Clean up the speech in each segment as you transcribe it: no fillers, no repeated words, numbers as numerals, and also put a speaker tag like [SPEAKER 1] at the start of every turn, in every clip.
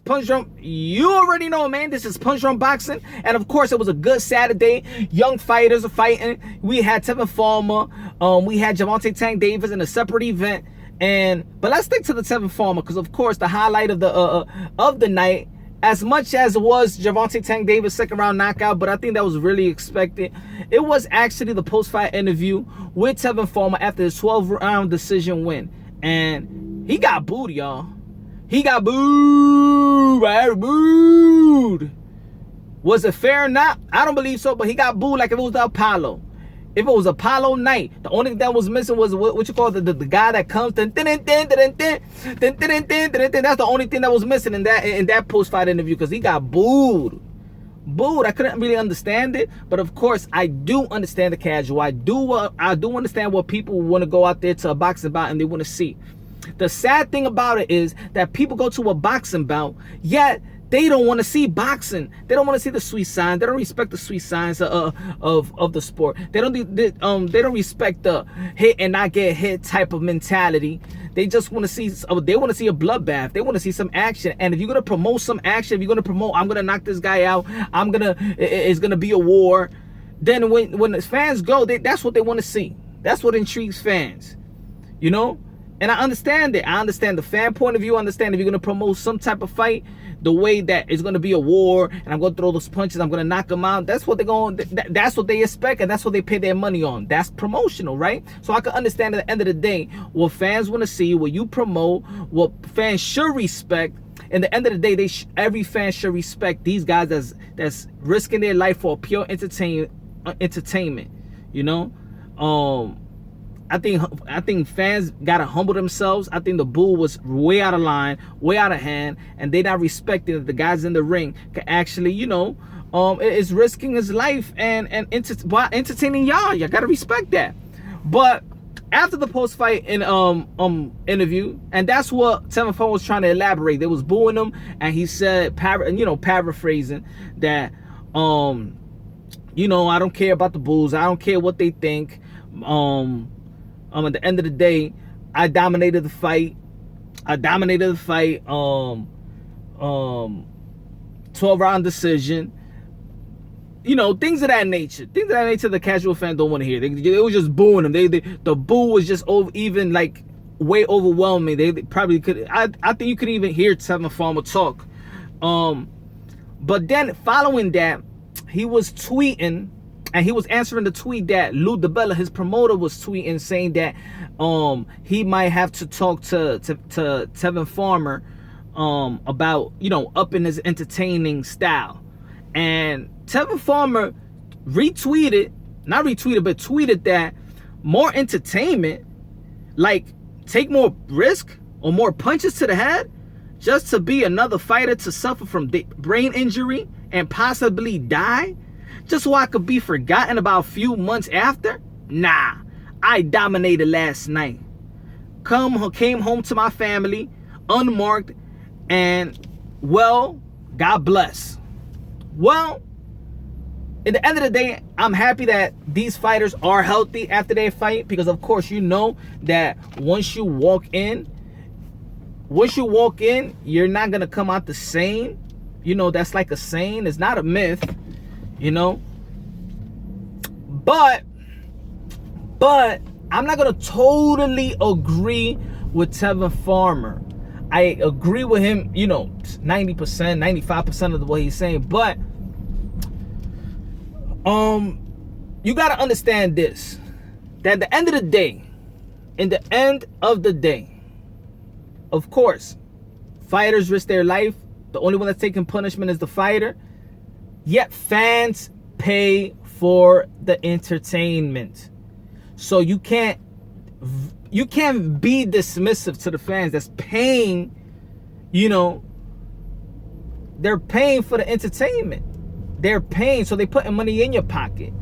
[SPEAKER 1] Punch Drunk. You already know, man. This is Punch Drunk Boxing. And of course, it was a good Saturday. Young fighters are fighting. We had Tevin Farmer. We had Gervonta Tank Davis in a separate event. But let's stick to the Tevin Farmer, because of course the highlight of the night, as much as it was Gervonta Tank Davis second round knockout, but I think that was really expected. It was actually the post-fight interview with Tevin Farmer after his 12-round decision win. And he got booed, y'all. He got booed. Booed. Was it fair or not? I don't believe so, but he got booed like if it was the Apollo. If it was Apollo night, the only thing that was missing was what you call the guy that comes. That's the only thing that was missing in that post-fight interview, because he got booed. I couldn't really understand it, but of course I do understand the casual. I do understand what people want to go out there to a boxing bout and they want to see. The sad thing about it is that people go to a boxing bout, yet they don't want to see boxing. They don't want to see the sweet signs. They don't respect the sweet signs of the sport. They don't respect the hit and not get hit type of mentality. They just want to see. They want to see a bloodbath. They want to see some action. And if you're gonna promote some action, if you're gonna promote, I'm gonna knock this guy out. It's gonna be a war. Then when the fans go, that's what they want to see. That's what intrigues fans. You know. And I understand it. I understand the fan point of view. I understand if you're going to promote some type of fight, the way that it's going to be a war, and I'm going to throw those punches, I'm going to knock them out. That's what they're going. That's what they expect, and that's what they pay their money on. That's promotional, right? So I can understand at the end of the day what fans want to see, what you promote, what fans should respect. And at the end of the day, every fan should respect these guys that's risking their life for pure entertainment. You know. I think fans gotta humble themselves. I think the boo was way out of line, way out of hand, and they not respecting that the guys in the ring can actually, you know, is risking his life and while entertaining y'all. You gotta respect that. But after the post-fight interview, and that's what Tevin Farmer was trying to elaborate. They was booing him, and he said, paraphrasing that, you know, I don't care about the boos. I don't care what they think. At the end of the day, I dominated the fight. 12-round decision. You know, things of that nature. Things of that nature the casual fan don't want to hear. They was just booing him. The boo was just way overwhelming. They probably could. I think you could even hear Tevin Farmer talk. But then following that, he was tweeting. And he was answering the tweet that Lou DiBella, his promoter, was tweeting, saying that he might have to talk to Tevin Farmer about, you know, upping his entertaining style. And Tevin Farmer tweeted that more entertainment, like take more risk or more punches to the head just to be another fighter to suffer from brain injury and possibly die, just so I could be forgotten about a few months after? Nah, I dominated last night. Came home to my family, unmarked, and, well, God bless. Well, at the end of the day, I'm happy that these fighters are healthy after their fight, because, of course, you know that once you walk in, you're not going to come out the same. You know, that's like a saying. It's not a myth. You know, but I'm not gonna totally agree with Tevin Farmer. I agree with him, you know, 90%, 95% of the way he's saying. But you gotta understand this: that at the end of the day, of course, fighters risk their life. The only one that's taking punishment is the fighter. Yet fans pay for the entertainment. So you can't be dismissive to the fans that's paying, you know, they're paying for the entertainment. They're paying, so they're putting money in your pocket,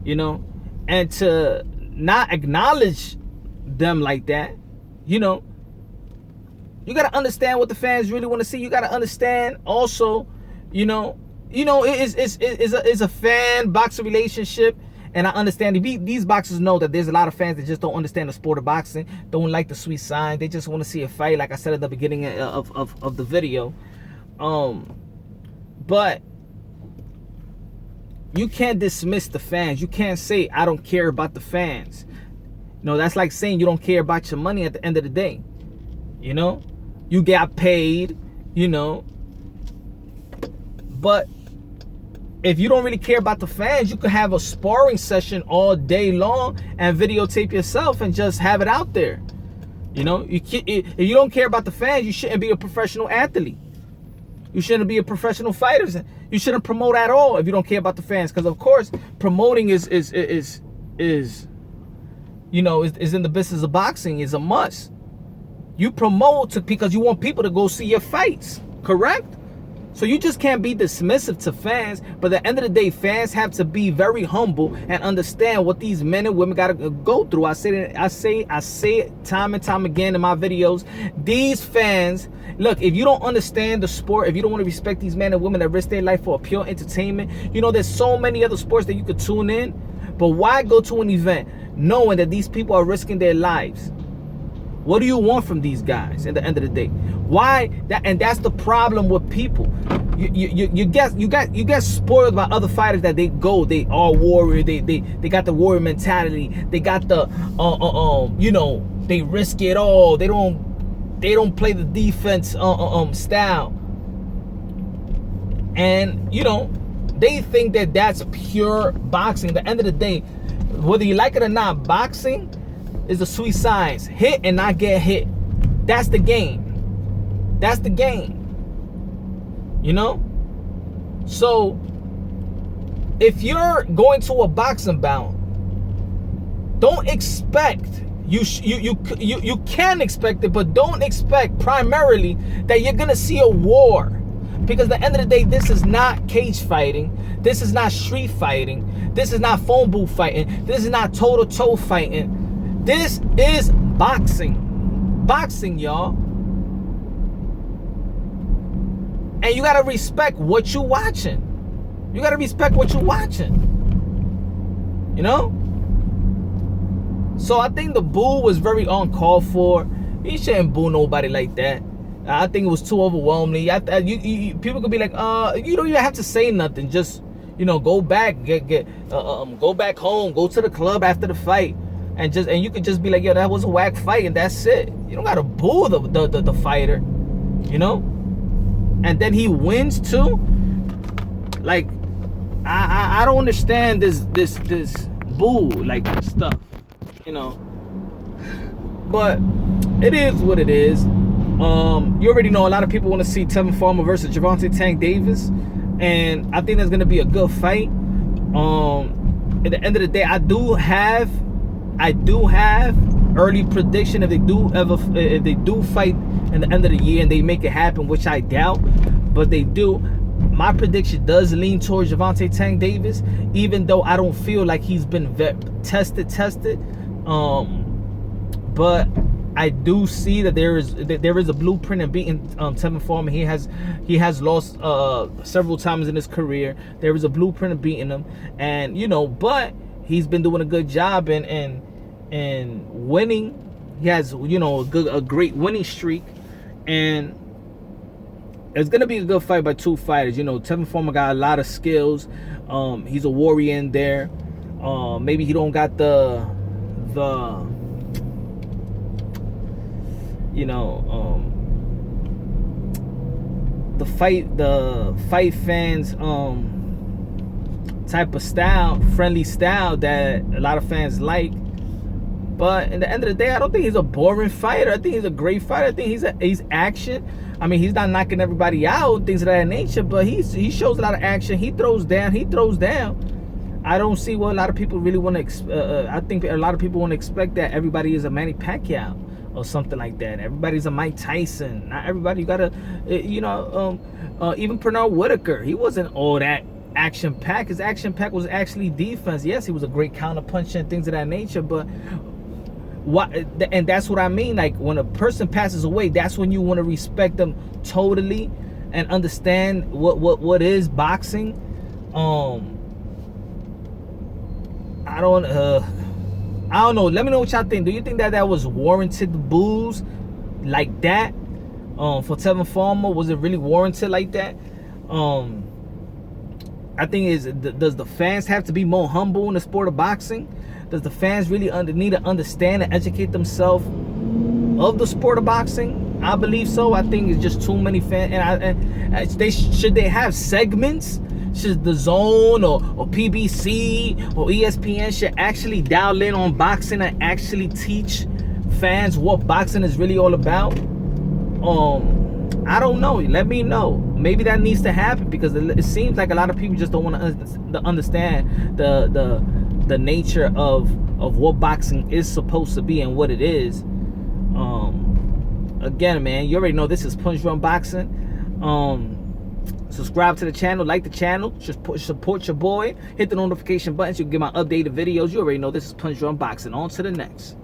[SPEAKER 1] you know, and to not acknowledge them like that, you know, you got to understand what the fans really want to see. You got to understand also, you know, it's a fan boxer relationship, and I understand these boxers know that there's a lot of fans that just don't understand the sport of boxing, don't like the sweet sign. They just want to see a fight, like I said at the beginning of the video. But you can't dismiss the fans. You can't say I don't care about the fans. No, that's like saying you don't care about your money at the end of the day. You know, you got paid, you know. But if you don't really care about the fans, you could have a sparring session all day long and videotape yourself and just have it out there. You know, if you don't care about the fans, you shouldn't be a professional athlete. You shouldn't be a professional fighter. You shouldn't promote at all if you don't care about the fans. Because of course, promoting is you know, is in the business of boxing, is a must. You promote because you want people to go see your fights, correct? So you just can't be dismissive to fans. But at the end of the day, fans have to be very humble and understand what these men and women gotta go through. I say it time and time again in my videos. These fans, look, if you don't understand the sport, if you don't want to respect these men and women that risk their life for pure entertainment, you know, there's so many other sports that you could tune in. But why go to an event knowing that these people are risking their lives? What do you want from these guys at the end of the day? Why that? And that's the problem with people. You get spoiled by other fighters that they are warrior. They got the warrior mentality. They got the you know, they risk it all. They don't play the defense style. And you know, they think that that's pure boxing. At the end of the day, whether you like it or not, boxing is a sweet science. Hit and not get hit. That's the game. That's the game. You know? So, if you're going to a boxing bout, don't expect, you can expect it, but don't expect primarily that you're going to see a war. Because at the end of the day, this is not cage fighting. This is not street fighting. This is not phone booth fighting. This is not toe-to-toe fighting. This is boxing. Boxing, y'all. And you gotta respect what you're watching. You gotta respect what you're watching. You know? So I think the boo was very uncalled for. You shouldn't boo nobody like that. I think it was too overwhelming. People could be like, you don't even have to say nothing. Just, you know, go back, go back home, go to the club after the fight. And you could just be like, yo, that was a whack fight, and that's it. You don't gotta boo the fighter, you know. And then he wins too. Like, I don't understand this boo like stuff, you know. But it is what it is. You already know a lot of people want to see Tevin Farmer versus Gervonta Tank Davis, and I think that's gonna be a good fight. At the end of the day, I do have early prediction if they do fight in the end of the year and they make it happen, which I doubt, but they do. My prediction does lean towards Gervonta Tank Davis, even though I don't feel like he's been tested. But I do see that there is a blueprint in beating Tevin Farmer. He has lost several times in his career. There is a blueprint of beating him, and you know, but he's been doing a good job in winning. He has, you know, a great winning streak, and it's gonna be a good fight by two fighters. You know, Tevin Farmer got a lot of skills. He's a warrior in there. Maybe he don't got the you know, the fight fans type of style, friendly style that a lot of fans like. But in the end of the day, I don't think he's a boring fighter. I think he's a great fighter. I think he's action. I mean, he's not knocking everybody out, things of that nature, but he shows a lot of action. He throws down. I don't see what a lot of people really want to. I think a lot of people want to expect that everybody is a Manny Pacquiao or something like that. Everybody's a Mike Tyson. Not everybody. You gotta, you know, even Pernell Whitaker. He wasn't all that action pack. His action pack was actually defense. Yes, he was a great counter puncher and things of that nature, but. And that's what I mean. Like, when a person passes away, that's when you want to respect them totally and understand what is boxing. I don't know. Let me know what y'all think. Do you think that was warranted, the boos like that? For Tevin Farmer, was it really warranted like that? I think does the fans have to be more humble in the sport of boxing? Does the fans really need to understand and educate themselves of the sport of boxing? I believe so. I think it's just too many fans, and should they have segments? Should the Zone or PBC or ESPN should actually dial in on boxing and actually teach fans what boxing is really all about? I don't know. Let me know. Maybe that needs to happen, because it seems like a lot of people just don't want to understand the nature of what boxing is supposed to be and what it is. Again, man, you already know this is Punch Drunk Boxing. Subscribe to the channel, like the channel, just support your boy, hit the notification button so you can get my updated videos. You already know this is Punch Drunk Boxing. On to the next.